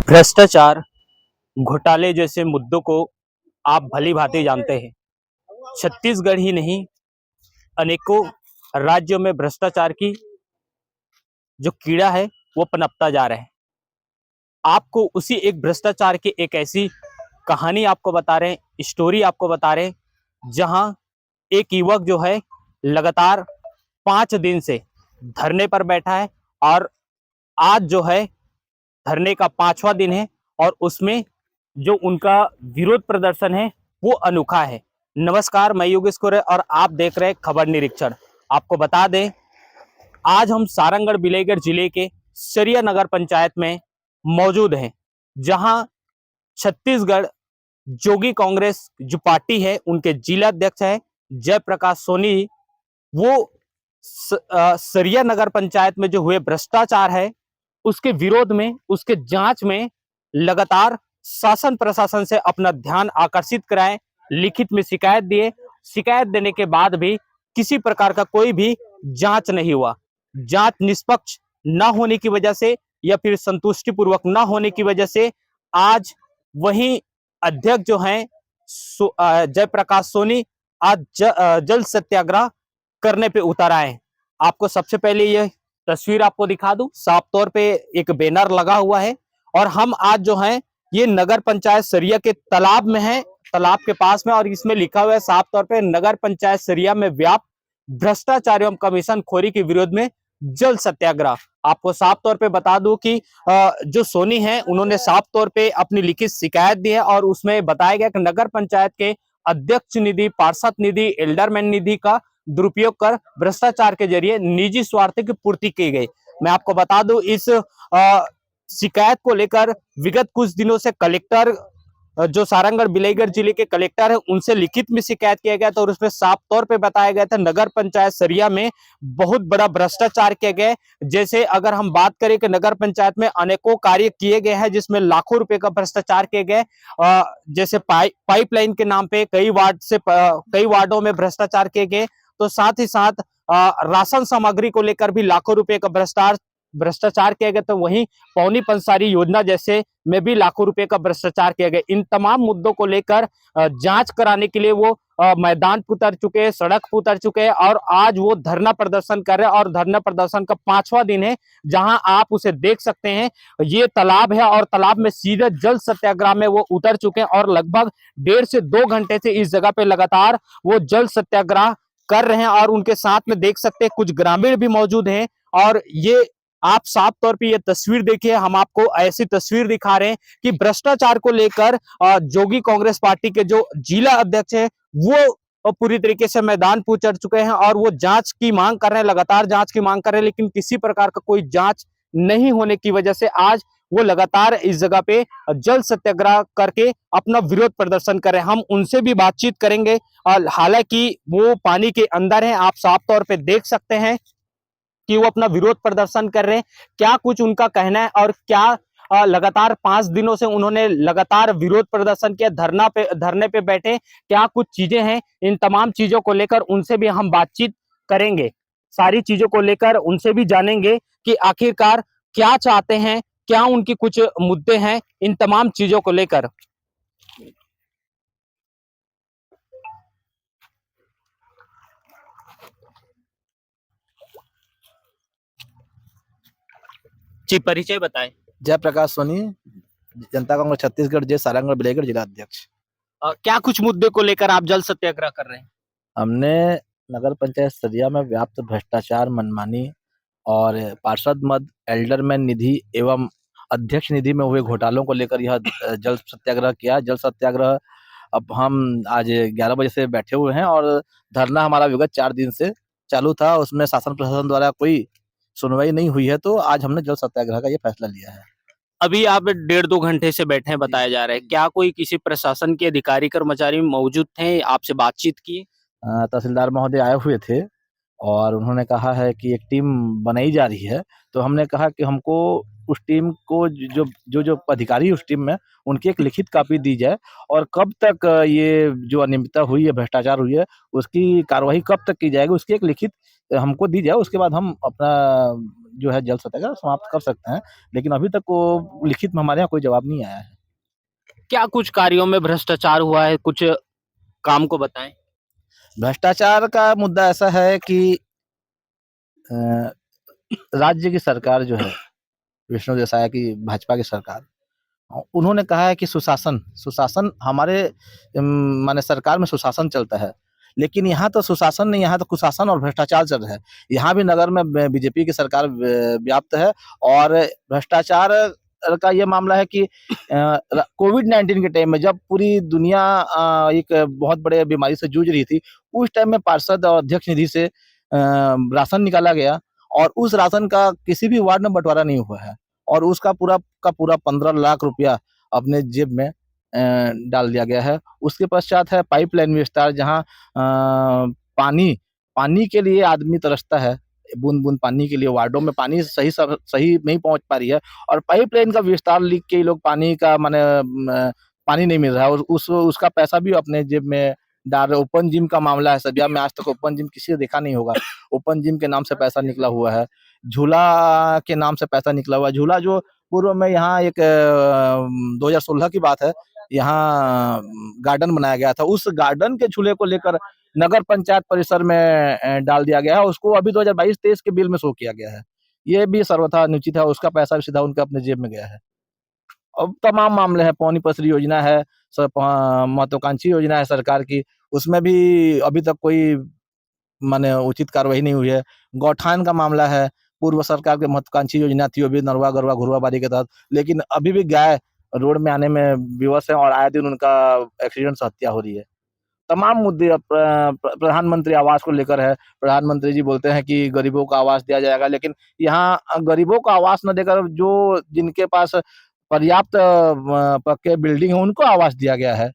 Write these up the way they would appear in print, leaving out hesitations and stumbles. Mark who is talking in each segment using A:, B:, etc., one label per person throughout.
A: भ्रष्टाचार, घोटाले जैसे मुद्दों को आप भली भांति जानते हैं। छत्तीसगढ़ ही नहीं, अनेकों राज्यों में भ्रष्टाचार की जो कीड़ा है वो पनपता जा रहा है। आपको उसी एक भ्रष्टाचार की एक ऐसी कहानी आपको बता रहे हैं, स्टोरी आपको बता रहे हैं, जहां एक युवक जो है लगातार 5 दिन से धरने पर बैठा है और आज जो है धरने का 5वां दिन है और उसमें जो उनका विरोध प्रदर्शन है वो अनोखा है। नमस्कार, मैं योगेश कोरे और आप देख रहे हैं खबर निरीक्षण। आपको बता दें, आज हम सारंगढ़ बिलाईगढ़ जिले के सरिया नगर पंचायत में मौजूद हैं, जहां छत्तीसगढ़ जोगी कांग्रेस जो पार्टी है उनके जिला अध्यक्ष है जयप्रकाश सोनी, वो सरिया नगर पंचायत में जो हुए भ्रष्टाचार है उसके विरोध में, उसके जांच में लगातार शासन प्रशासन से अपना ध्यान आकर्षित कराएं, लिखित में शिकायत दिए। शिकायत देने के बाद भी किसी प्रकार का कोई भी जांच नहीं हुआ। जांच निष्पक्ष न होने की वजह से या फिर संतुष्टिपूर्वक न होने की वजह से आज वही अध्यक्ष जो हैं जयप्रकाश सोनी आज जल सत्याग्रह करने पे उतर आए। आपको सबसे पहले यह तस्वीर आपको दिखा दूं, साफ तौर पे एक बैनर लगा हुआ है और हम आज जो है ये नगर पंचायत सरिया के तालाब में है, तालाब के पास में, और इसमें लिखा हुआ है साफ तौर पे नगर पंचायत सरिया में व्याप्त भ्रष्टाचार एवं कमीशन खोरी के विरोध में जल सत्याग्रह। आपको साफ तौर पे बता दूं कि जो सोनी है उन्होंने साफ तौर पे अपनी लिखित शिकायत दी है और उसमें बताया गया कि नगर पंचायत के अध्यक्ष निधि, पार्षद निधि, एल्डरमैन निधि का दुरुपयोग कर भ्रष्टाचार के जरिए निजी स्वार्थ की पूर्ति की गई। मैं आपको बता दूं, इस शिकायत को लेकर विगत कुछ दिनों से कलेक्टर जो सारंगढ़ बिलाईगढ़ जिले के कलेक्टर है उनसे लिखित में शिकायत किया गया था और उसमें साफ तौर पे बताया गया था नगर पंचायत सरिया में बहुत बड़ा भ्रष्टाचार किया गया। जैसे अगर हम बात करें कि नगर पंचायत में अनेकों कार्य किए गए हैं जिसमें लाखों रुपए का भ्रष्टाचार किए गए। जैसे पाइपलाइन के नाम पे कई वार्डों में भ्रष्टाचार किए गए, तो साथ ही साथ राशन सामग्री को लेकर भी लाखों रुपए का भ्रष्टाचार किया गया। तो वहीं पौनी पंसारी योजना जैसे में भी लाखों रुपए का भ्रष्टाचार किया गया। इन तमाम मुद्दों को लेकर जांच कराने के लिए वो मैदान पर उतर चुके हैं, सड़क पर उतर चुके हैं और आज वो धरना प्रदर्शन कर रहे हैं और धरना प्रदर्शन का 5वां दिन है, जहां आप उसे देख सकते हैं। ये तालाब है और तालाब में सीधे जल सत्याग्रह में वो उतर चुके हैं और लगभग 1.5 से 2 घंटे से इस जगह पे लगातार वो जल सत्याग्रह कर रहे हैं और उनके साथ में देख सकते हैं कुछ ग्रामीण भी मौजूद हैं। और ये आप साफ तौर पे ये तस्वीर देखिए, हम आपको ऐसी तस्वीर दिखा रहे हैं कि भ्रष्टाचार को लेकर जोगी कांग्रेस पार्टी के जो जिला अध्यक्ष है वो पूरी तरीके से मैदान पर उतर चुके हैं और वो जांच की मांग कर रहे हैं, लगातार जांच की मांग कर रहे हैं, लेकिन किसी प्रकार का कोई जांच नहीं होने की वजह से आज वो लगातार इस जगह पे जल सत्याग्रह करके अपना विरोध प्रदर्शन कर रहे हैं। हम उनसे भी बातचीत करेंगे और हालांकि वो पानी के अंदर है, आप साफ तौर पे देख सकते हैं कि वो अपना विरोध प्रदर्शन कर रहे हैं। क्या कुछ उनका कहना है और क्या लगातार 5 दिनों से उन्होंने लगातार विरोध प्रदर्शन किया, धरने पे बैठे, क्या कुछ चीजें हैं, इन तमाम चीजों को लेकर उनसे भी हम बातचीत करेंगे। सारी चीजों को लेकर उनसे भी जानेंगे कि आखिरकार क्या चाहते हैं, क्या उनकी कुछ मुद्दे हैं, इन तमाम चीजों को लेकर। जी, परिचय बताएं।
B: जयप्रकाश सोनी, जनता कांग्रेस छत्तीसगढ़ जे सारंगढ़ बिलाईगढ़ जिला अध्यक्ष।
A: क्या कुछ मुद्दे को लेकर आप जल सत्याग्रह कर रहे हैं?
B: हमने नगर पंचायत सरिया में व्याप्त भ्रष्टाचार, मनमानी और पार्षद मद, एल्डरमैन निधि एवं अध्यक्ष निधि में हुए घोटालों को लेकर यह जल सत्याग्रह किया। जल सत्याग्रह अब हम आज 11 बजे से बैठे हुए हैं और धरना हमारा विगत 4 दिन से चालू था, उसमें शासन प्रशासन द्वारा कोई सुनवाई नहीं हुई है, तो आज हमने जल सत्याग्रह का ये फैसला लिया है।
A: अभी आप 1.5-2 घंटे से बैठे हैं बताया जा रहा है, क्या कोई किसी प्रशासन के अधिकारी कर्मचारी मौजूद थे, आपसे बातचीत की?
B: तहसीलदार महोदय आए हुए थे और उन्होंने कहा है कि एक टीम बनाई जा रही है, तो हमने कहा कि हमको उस टीम को जो अधिकारी उस टीम में उनकी एक लिखित कॉपी दी जाए और कब तक ये जो अनियमितता हुई है, भ्रष्टाचार हुई है, उसकी कार्रवाई कब तक की जाएगी, उसकी एक लिखित हमको दी जाए। उसके बाद हम अपना जो है जल सत्याग्रह समाप्त कर सकते हैं। लेकिन अभी तक वो लिखित में हमारे यहाँ कोई जवाब नहीं आया है।
A: क्या कुछ कार्यों में भ्रष्टाचार हुआ है, कुछ काम को बताएं।
B: भ्रष्टाचार का मुद्दा ऐसा है कि राज्य की सरकार जो है, विष्णु देसाई की भाजपा की सरकार, उन्होंने कहा है कि सुशासन सुशासन हमारे माने सरकार में सुशासन चलता है। लेकिन यहाँ तो सुशासन नहीं, यहाँ तो कुशासन और भ्रष्टाचार चल रहा है। यहाँ भी नगर में बीजेपी की सरकार व्याप्त है और भ्रष्टाचार का ये मामला है कि कोविड-19 के टाइम में जब पूरी दुनिया एक बहुत बड़े बीमारी से जूझ रही थी, उस टाइम में पार्षद और अध्यक्ष निधि से राशन निकाला गया और उस राशन का किसी भी वार्ड में बंटवारा नहीं हुआ है और उसका पूरा 15 लाख रुपया अपने जेब में डाल दिया गया है। उसके पश्चात है पाइपलाइन विस्तार, जहाँ पानी के लिए आदमी तरसता है, बूंद-बूंद पानी के लिए वार्डों में पानी सही नहीं पहुँच पा रही है और पाइपलाइन का विस्तार लिख के ये लोग पानी का माने पानी नहीं मिल रहा है और उसका पैसा भी अपने जेब में डाल रहे। ओपन जिम का मामला है, सदिया में आज तक ओपन जिम किसी ने देखा नहीं होगा। ओपन जिम के नाम से पैसा निकला हुआ है, झूला के नाम से पैसा निकला हुआ है। झूला जो पूर्व में यहाँ एक 2016 की बात है, यहाँ गार्डन बनाया गया था, उस गार्डन के झूले को लेकर नगर पंचायत परिसर में डाल दिया गया है। उसको अभी 2022-23 के बिल में शो किया गया है। ये भी सर्वथा अनुचित है, उसका पैसा भी सीधा उनके अपने जेब में गया है। अब तमाम मामले हैं, पौनी पसरी योजना है, महत्वाकांक्षी योजना है सरकार की, उसमें भी अभी तक कोई माने उचित कार्रवाई नहीं हुई है। गौठान का मामला है, पूर्व सरकार की महत्वाकांक्षी योजना थी, वो भी नरवा गरवा घुरवाबादी के तहत, लेकिन अभी भी गाय रोड में आने में विवश है और आए दिन उनका एक्सीडेंट से हत्या हो रही है। तमाम मुद्दे अब प्रधानमंत्री आवास को लेकर है। प्रधानमंत्री जी बोलते हैं कि गरीबों को आवास दिया जाएगा, लेकिन यहाँ गरीबों को आवास न देकर जो जिनके पास पर्याप्त पक्के बिल्डिंग है उनको आवास दिया गया है।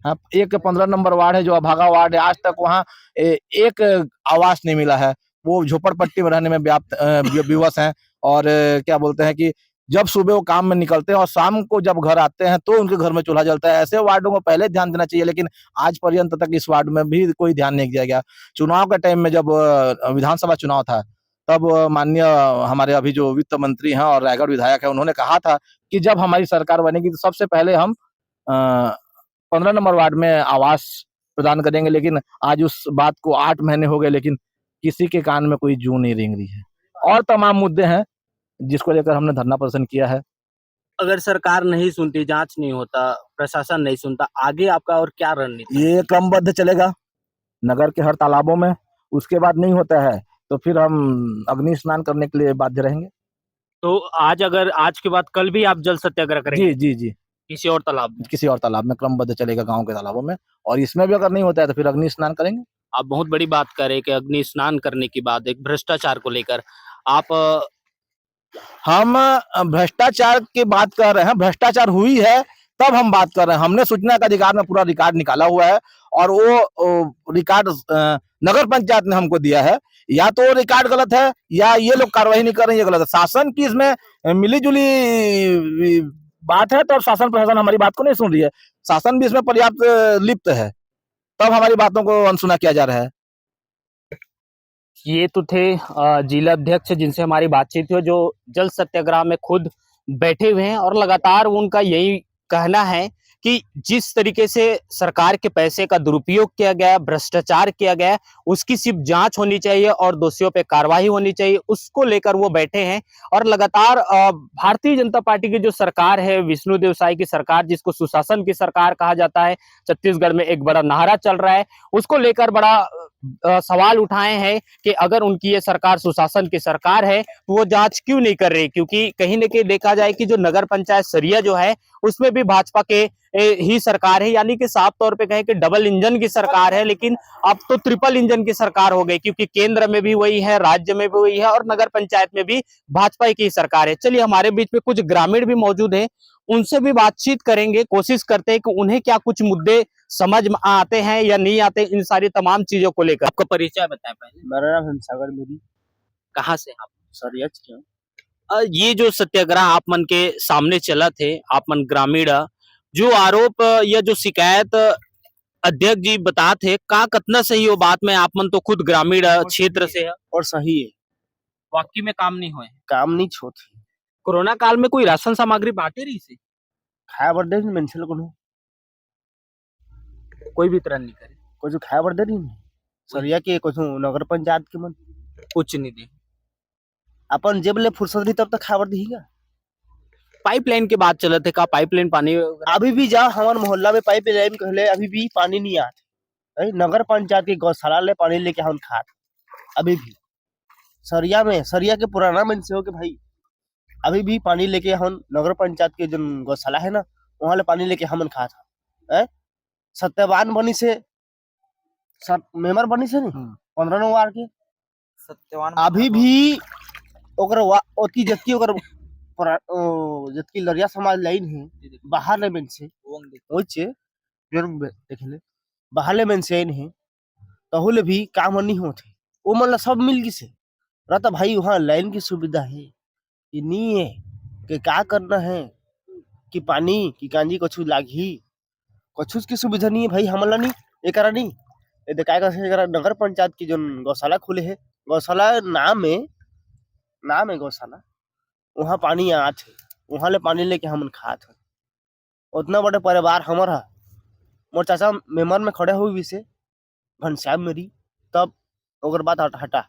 B: हाँ, एक 15 नंबर वार्ड है जो अभागा वार्ड है, आज तक वहाँ एक आवास नहीं मिला है। वो झोपड़पट्टी में रहने में विवश हैं और क्या बोलते हैं कि जब सुबह वो काम में निकलते हैं और शाम को जब घर आते हैं तो उनके घर में चूल्हा जलता है। ऐसे वार्डों को पहले ध्यान देना चाहिए, लेकिन आज पर्यंत तक इस वार्ड में भी कोई ध्यान नहीं दिया गया। चुनाव के टाइम में जब विधानसभा चुनाव था, तब माननीय हमारे अभी जो वित्त मंत्री हैं और रायगढ़ विधायक हैं, उन्होंने कहा था कि जब हमारी सरकार बनेगी तो सबसे पहले हम 15 नंबर वार्ड में आवास प्रदान करेंगे। लेकिन आज उस बात को 8 महीने हो गए, लेकिन किसी के कान में कोई जूं नहीं रेंग रही है। और तमाम मुद्दे हैं जिसको लेकर हमने धरना प्रदर्शन किया है।
A: अगर सरकार नहीं सुनती, जांच नहीं होता, प्रशासन नहीं सुनता, आगे आपका और क्या रणनीति?
B: ये क्रमबद्ध चलेगा नगर के हर तालाबों में। उसके बाद नहीं होता है तो फिर हम अग्नि स्नान करने के लिए बाध्य रहेंगे।
A: तो आज के बाद कल भी आप जल सत्याग्रह करेंगे?
B: जी।
A: किसी और तालाब में?
B: किसी और तालाब में क्रमबद्ध चलेगा, गाँव के तालाबों में, और इसमें भी अगर नहीं होता है तो फिर अग्नि स्नान करेंगे।
A: आप बहुत बड़ी बात कर रहे हैं कि अग्नि स्नान करने की बात, एक भ्रष्टाचार को लेकर आप
B: हम भ्रष्टाचार की बात कर रहे हैं, भ्रष्टाचार हुई है तब हम बात कर रहे हैं। हमने सूचना का अधिकार में पूरा रिकॉर्ड निकाला हुआ है और वो रिकॉर्ड नगर पंचायत ने हमको दिया है। या तो रिकॉर्ड गलत है या ये लोग कार्रवाई नहीं कर रहे हैं, ये गलत है। शासन की इसमें मिली-जुली बात है, तो शासन प्रशासन हमारी बात को नहीं सुन रही है। शासन भी इसमें पर्याप्त लिप्त है, तब हमारी बातों को अनसुना किया जा रहा है।
A: ये तो थे जिला अध्यक्ष जिनसे हमारी बातचीत हुई, जो जल सत्याग्रह में खुद बैठे हुए हैं और लगातार उनका यही कहना है कि जिस तरीके से सरकार के पैसे का दुरुपयोग किया गया, भ्रष्टाचार किया गया, उसकी सिर्फ जांच होनी चाहिए और दोषियों पे कार्रवाई होनी चाहिए, उसको लेकर वो बैठे हैं। और लगातार भारतीय जनता पार्टी की जो सरकार है, विष्णु देवसाई की सरकार, जिसको सुशासन की सरकार कहा जाता है, छत्तीसगढ़ में एक बड़ा नारा चल रहा है, उसको लेकर बड़ा सवाल उठाए हैं कि अगर उनकी ये सरकार सुशासन की सरकार है तो वो जांच क्यों नहीं कर रही, क्योंकि कहीं ना कहीं देखा जाए कि जो नगर पंचायत सरिया जो है उसमें भी भाजपा के ही सरकार है, यानी कि साफ तौर पे कहें कि डबल इंजन की सरकार है। लेकिन अब तो ट्रिपल इंजन की सरकार हो गई, क्योंकि केंद्र में भी वही है, राज्य में भी वही है और नगर पंचायत में भी भाजपा की सरकार है। चलिए, हमारे बीच में कुछ ग्रामीण भी मौजूद है, उनसे भी बातचीत करेंगे, कोशिश करते हैं कि उन्हें क्या कुछ मुद्दे समझ में आते हैं या नहीं आते, इन सारी तमाम चीजों को लेकर। आपका परिचय बताएं पहले।
C: मेरा नाम हिमसागर मेरी।
A: कहाँ से आप?
C: सरियच क्यों?
A: ये जो सत्याग्रह आप मन के सामने चला थे, आप मन ग्रामीण जो आरोप या जो शिकायत अध्यक्ष जी बतात हे का कतना सही हो बात में आप मन तो खुद ग्रामीण क्षेत्र से है
C: और सही है,
A: वाकई में काम नहीं हुए
C: काम नहीं छोत
A: कोरोना काल में कोई राशन सामग्री बांटे रही से
C: खाया बर दे मनसे लोग
A: कोई वितरण नहीं करे
C: कुछ खाया बर दे नहीं सरिया के कुछ नगर पंचायत के मन
A: कुछ नहीं दे
C: अपन जेब ले फुर्सत रही तब तक खाया बर देगा।
A: पाइपलाइन के बात चलत है का पाइपलाइन पानी
C: अभी भी जा हमारे मोहल्ला में पाइप लाइन कहले अभी भी पानी नहीं आते, नगर पंचायत के गौशाला ले पानी लेके हम खाते अभी भी सरिया में, सरिया के पुराना मन से हो के भाई अभी भी पानी लेके हम नगर पंचायत के जो गौशाला है ना वहां ले पानी लेके हम खा था। सत्यवान बनी से मेंबर बनी से नहीं 15 नंबर वार्ड के
B: सत्यवान
C: अभी भी ओकर ओती जत्ती ओकर जत्ती लरिया समाज लाइन है बाहर ले मन से ओचे जोन देखले बाहर ले मन से है तहुले भी काम नहीं होते वो मतलब सब मिल गई से रहता भाई वहाँ लाइन की सुविधा है कि नहीं है कि क्या करना है कि पानी की कांजी कुछ लागी कुछ की सुविधा नहीं है भाई हमला नहीं एक नहीं ये देखा नगर पंचायत की जो गौशाला खुले है गौशाला नाम है गौशाला वहाँ पानी आत है वहाँ ले पानी लेके हम खात है उतना बड़े परिवार हमारा मोर चाचा मेमन में खड़े हुए से घनश्याम मेरी तब ओकर बात हटा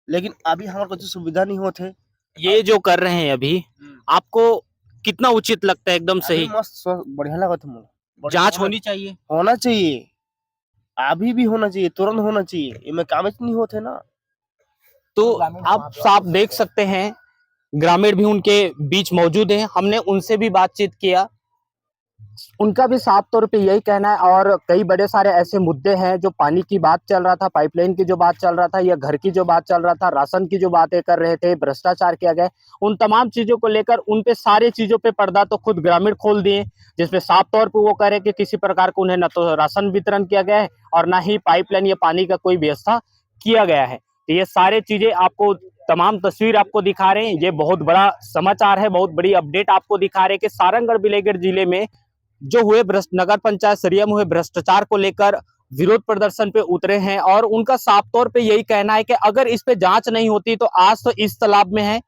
C: लेकिन अभी हमारे कुछ सुविधा नहीं होते
A: ये जो कर रहे हैं अभी आपको कितना उचित लगता है एकदम सही
C: मस्त बढ़िया लगा था
A: जांच होनी चाहिए
C: अभी भी होना चाहिए तुरंत होना चाहिए इनमें काम नहीं होते ना
A: तो आप साफ देख सकते हैं ग्रामीण भी उनके बीच मौजूद हैं हमने उनसे भी बातचीत किया उनका भी साफ तौर पे यही कहना है और कई बड़े सारे ऐसे मुद्दे हैं जो पानी की बात चल रहा था पाइपलाइन की जो बात चल रहा था या घर की जो बात चल रहा था राशन की जो बातें कर रहे थे भ्रष्टाचार किया गया उन तमाम चीजों को लेकर उन पे सारी चीजों पे पर्दा तो खुद ग्रामीण खोल दिए जिसमें साफ तौर पे वो कह रहे कि किसी प्रकार को उन्हें न तो राशन वितरण किया गया है और ना ही पाइपलाइन या पानी का कोई व्यवस्था किया गया है तो ये सारे चीजें आपको तमाम तस्वीर आपको दिखा रहे हैं ये बहुत बड़ा समाचार है बहुत बड़ी अपडेट आपको दिखा रहे हैं कि सारंगढ़ बिलेगढ़ जिले में जो हुए नगर पंचायत सरिया में हुए भ्रष्टाचार को लेकर विरोध प्रदर्शन पे उतरे हैं और उनका साफ तौर पे यही कहना है कि अगर इस पे जांच नहीं होती तो आज तो इस तालाब में है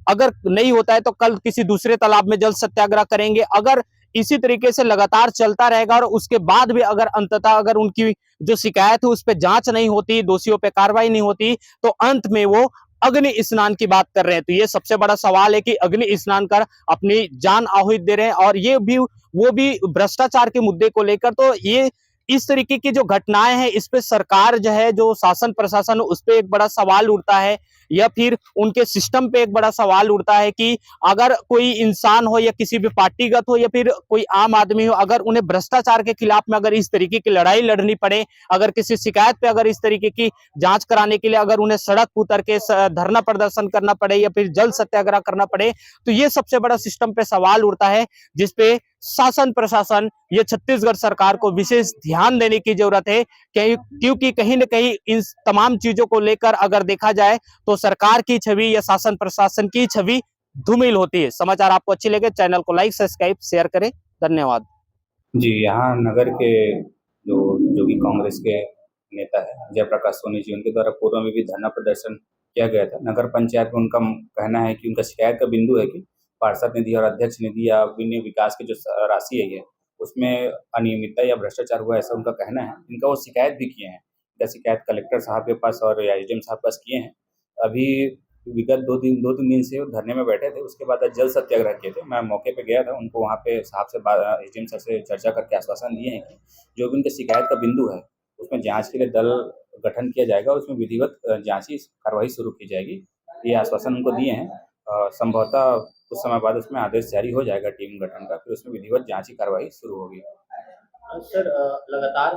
A: अगर नहीं होता है तो कल किसी दूसरे तालाब में जल सत्याग्रह करेंगे अगर इसी तरीके से लगातार चलता रहेगा और उसके बाद भी अगर अंततः अगर उनकी जो शिकायत है उस पर जांच नहीं होती दोषियों पे कार्रवाई नहीं होती तो अंत में वो अग्नि स्नान की बात कर रहे हैं तो ये सबसे बड़ा सवाल है कि अग्नि स्नान कर अपनी जान आहुति दे रहे हैं और ये भी वो भी भ्रष्टाचार के मुद्दे को लेकर तो ये इस तरीके की जो घटनाएं हैं इस पे सरकार जो है जो शासन प्रशासन उस पे एक बड़ा सवाल उठता है या फिर उनके सिस्टम पे एक बड़ा सवाल उठता है कि अगर कोई इंसान हो या किसी भी पार्टीगत हो या फिर कोई आम आदमी हो अगर उन्हें भ्रष्टाचार के खिलाफ में अगर इस तरीके की लड़ाई लड़नी पड़े अगर किसी शिकायत पे अगर इस तरीके की जांच कराने के लिए अगर उन्हें सड़क उतर के धरना प्रदर्शन करना पड़े या फिर जल सत्याग्रह करना पड़े तो ये सबसे बड़ा सिस्टम पे सवाल उठता है जिसपे शासन प्रशासन ये छत्तीसगढ़ सरकार को विशेष ध्यान देने की जरूरत है क्योंकि कहीं न कहीं इन तमाम चीजों को लेकर अगर देखा जाए तो सरकार की छवि या शासन प्रशासन की छवि धूमिल होती है समाचार आपको अच्छी लगे चैनल को लाइक सब्सक्राइब शेयर करें धन्यवाद
D: जी यहाँ नगर के जो कि कांग्रेस के नेता है जयप्रकाश सोनी जी उनके द्वारा पूर्व में भी धरना प्रदर्शन किया गया था नगर पंचायत में उनका कहना है कि उनका शिकायत का बिंदु है कि पार्षद निधि और अध्यक्ष निधि या विभिन्न विकास की जो राशि है उसमें अनियमितता या भ्रष्टाचार हुआ ऐसा उनका कहना है इनका वो शिकायत भी किए हैं इनका शिकायत कलेक्टर साहब के पास और एसडीएम साहब के पास किए हैं अभी विगत दो तीन दिन से धरने में बैठे थे उसके बाद जल सत्याग्रह किए थे मैं मौके पे गया था उनको वहाँ पे साहब से एसडीएम साहब से चर्चा करके आश्वासन दिए हैं कि जो भी उनके शिकायत का बिंदु है उसमें जांच के लिए दल गठन किया जाएगा और उसमें विधिवत जांची कार्रवाई शुरू की जाएगी ये आश्वासन उनको दिए हैं संभवतः कुछ समय बाद उसमें आदेश जारी हो जाएगा टीम गठन का फिर उसमें विधिवत जांची कार्रवाई शुरू होगी
E: सर लगातार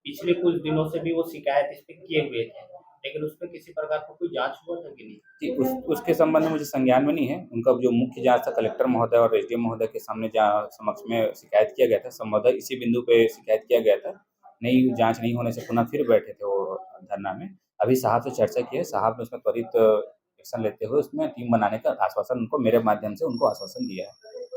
E: पिछले कुछ दिनों से भी वो शिकायत इस पे किए हुए थे लेकिन उसमें किसी प्रकार का कोई जांच हुआ था कि नहीं
D: जी उसके संबंध में मुझे संज्ञान में नहीं है उनका जो मुख्य जांच था कलेक्टर महोदय और एसडीएम महोदय के सामने समक्ष में शिकायत किया गया था संभवतः इसी बिंदु पे शिकायत किया गया था नई जांच नहीं होने से पुनः फिर बैठे थे वो धरना में अभी साहब से चर्चा की है साहब ने उसमें त्वरित एक्शन लेते हुए उसमें टीम बनाने का आश्वासन उनको मेरे माध्यम से उनको आश्वासन दिया है।